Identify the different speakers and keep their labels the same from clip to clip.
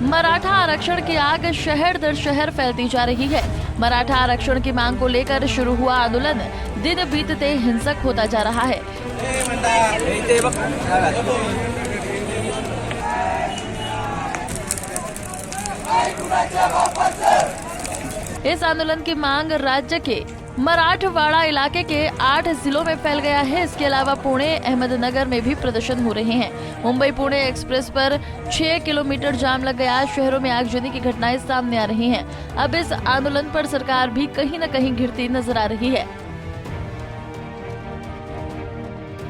Speaker 1: मराठा आरक्षण की आग शहर दर शहर फैलती जा रही है। मराठा आरक्षण की मांग को लेकर शुरू हुआ आंदोलन दिन बीतते हिंसक होता जा रहा है। इस आंदोलन की मांग राज्य के मराठवाड़ा इलाके के 8 जिलों में फैल गया है। इसके अलावा पुणे, अहमदनगर में भी प्रदर्शन हो रहे हैं। मुंबई पुणे एक्सप्रेस पर 6 किलोमीटर जाम लग गया। शहरों में आगजनी की घटनाएं सामने आ रही हैं। अब इस आंदोलन पर सरकार भी कहीं न कहीं घिरती नजर आ रही है।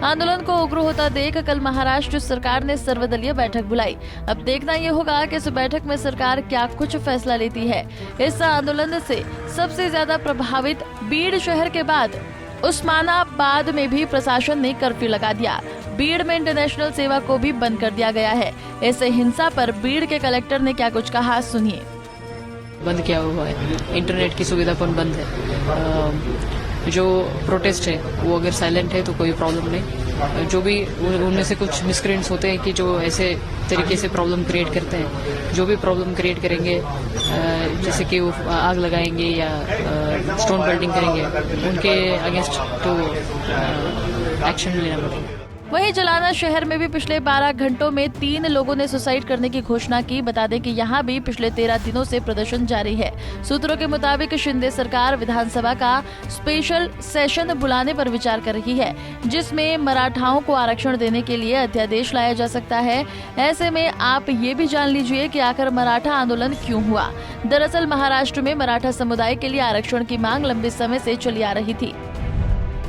Speaker 1: आंदोलन को उग्र होता देख कल महाराष्ट्र सरकार ने सर्वदलीय बैठक बुलाई। अब देखना ये होगा कि इस बैठक में सरकार क्या कुछ फैसला लेती है। इस आंदोलन से सबसे ज्यादा प्रभावित बीड़ शहर के बाद उस्मानाबाद में भी प्रशासन ने कर्फ्यू लगा दिया। बीड़ में इंटरनेशनल सेवा को भी बंद कर दिया गया है। इस हिंसा पर बीड़ के कलेक्टर ने क्या कुछ कहा, सुनिए।
Speaker 2: बंद किया हुआ है, इंटरनेट की सुविधा पण बंद है। जो प्रोटेस्ट है वो अगर साइलेंट है तो कोई प्रॉब्लम नहीं। जो भी उनमें से कुछ मिसक्रिएंट्स होते हैं कि जो ऐसे तरीके से प्रॉब्लम क्रिएट करते हैं, जो भी प्रॉब्लम क्रिएट करेंगे, जैसे कि वो आग लगाएंगे या स्टोन बेल्टिंग करेंगे, उनके अगेंस्ट तो एक्शन लेना पड़ेगा।
Speaker 1: वहीं जलाना शहर में भी पिछले 12 घंटों में 3 लोगों ने सुसाइड करने की घोषणा की। बता दें कि यहां भी पिछले 13 दिनों से प्रदर्शन जारी है। सूत्रों के मुताबिक शिंदे सरकार विधानसभा का स्पेशल सेशन बुलाने पर विचार कर रही है, जिसमें मराठाओं को आरक्षण देने के लिए अध्यादेश लाया जा सकता है। ऐसे में आप ये भी जान लीजिए कि आखिर मराठा आंदोलन क्यों हुआ। दरअसल महाराष्ट्र में मराठा समुदाय के लिए आरक्षण की मांग लंबे समय से चली आ रही थी,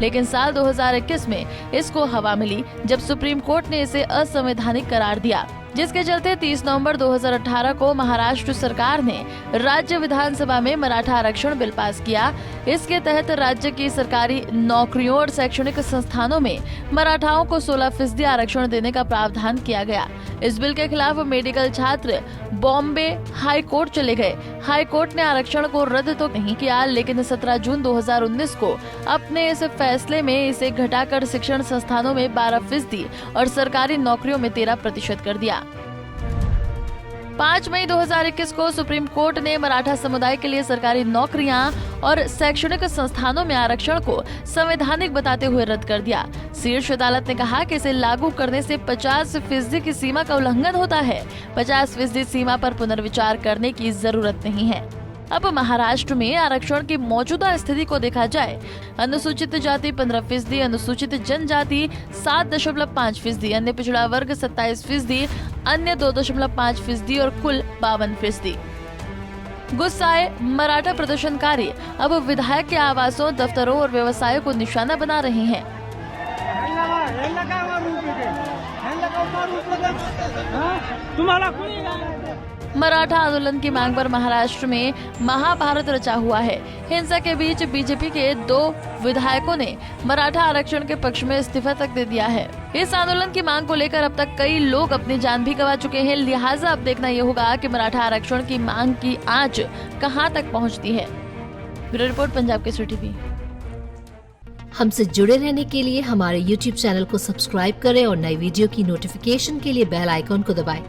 Speaker 1: लेकिन साल 2021 में इसको हवा मिली जब सुप्रीम कोर्ट ने इसे असंवैधानिक करार दिया, जिसके चलते 30 नवंबर 2018 को महाराष्ट्र सरकार ने राज्य विधानसभा में मराठा आरक्षण बिल पास किया। इसके तहत राज्य की सरकारी नौकरियों और शैक्षणिक संस्थानों में मराठाओं को 16% आरक्षण देने का प्रावधान किया गया। इस बिल के खिलाफ मेडिकल छात्र बॉम्बे हाई कोर्ट चले गए। हाई कोर्ट ने आरक्षण को रद्द तो नहीं किया, लेकिन 17 जून 2019 को अपने इस फैसले में इसे घटाकर शिक्षण संस्थानों में 12% और सरकारी नौकरियों में 13% कर दिया। 5 मई 2021 को सुप्रीम कोर्ट ने मराठा समुदाय के लिए सरकारी नौकरियां और शैक्षणिक संस्थानों में आरक्षण को संवैधानिक बताते हुए रद्द कर दिया। शीर्ष अदालत ने कहा कि इसे लागू करने से 50% की सीमा का उल्लंघन होता है। 50% सीमा पर पुनर्विचार करने की जरूरत नहीं है। अब महाराष्ट्र में आरक्षण की मौजूदा स्थिति को देखा जाए, अनुसूचित जाति 15%, अनुसूचित जनजाति 7.5%, अन्य पिछड़ा वर्ग 27%, अन्य 2.5% और कुल 52%। गुस्साए मराठा प्रदर्शनकारी अब विधायक के आवासों, दफ्तरों और व्यवसायों को निशाना बना रहे हैं। मराठा आंदोलन की मांग पर महाराष्ट्र में महाभारत रचा हुआ है। हिंसा के बीच बीजेपी के 2 विधायकों ने मराठा आरक्षण के पक्ष में इस्तीफा तक दे दिया है। इस आंदोलन की मांग को लेकर अब तक कई लोग अपनी जान भी गंवा चुके हैं। लिहाजा अब देखना ये होगा कि मराठा आरक्षण की मांग की आंच कहां तक पहुंचती है। Bureau report, Punjab Kesari TV.
Speaker 3: हमसे जुड़े रहने के लिए हमारे YouTube चैनल को सब्सक्राइब करें और नई वीडियो की नोटिफिकेशन के लिए बेल आइकॉन को दबाएं।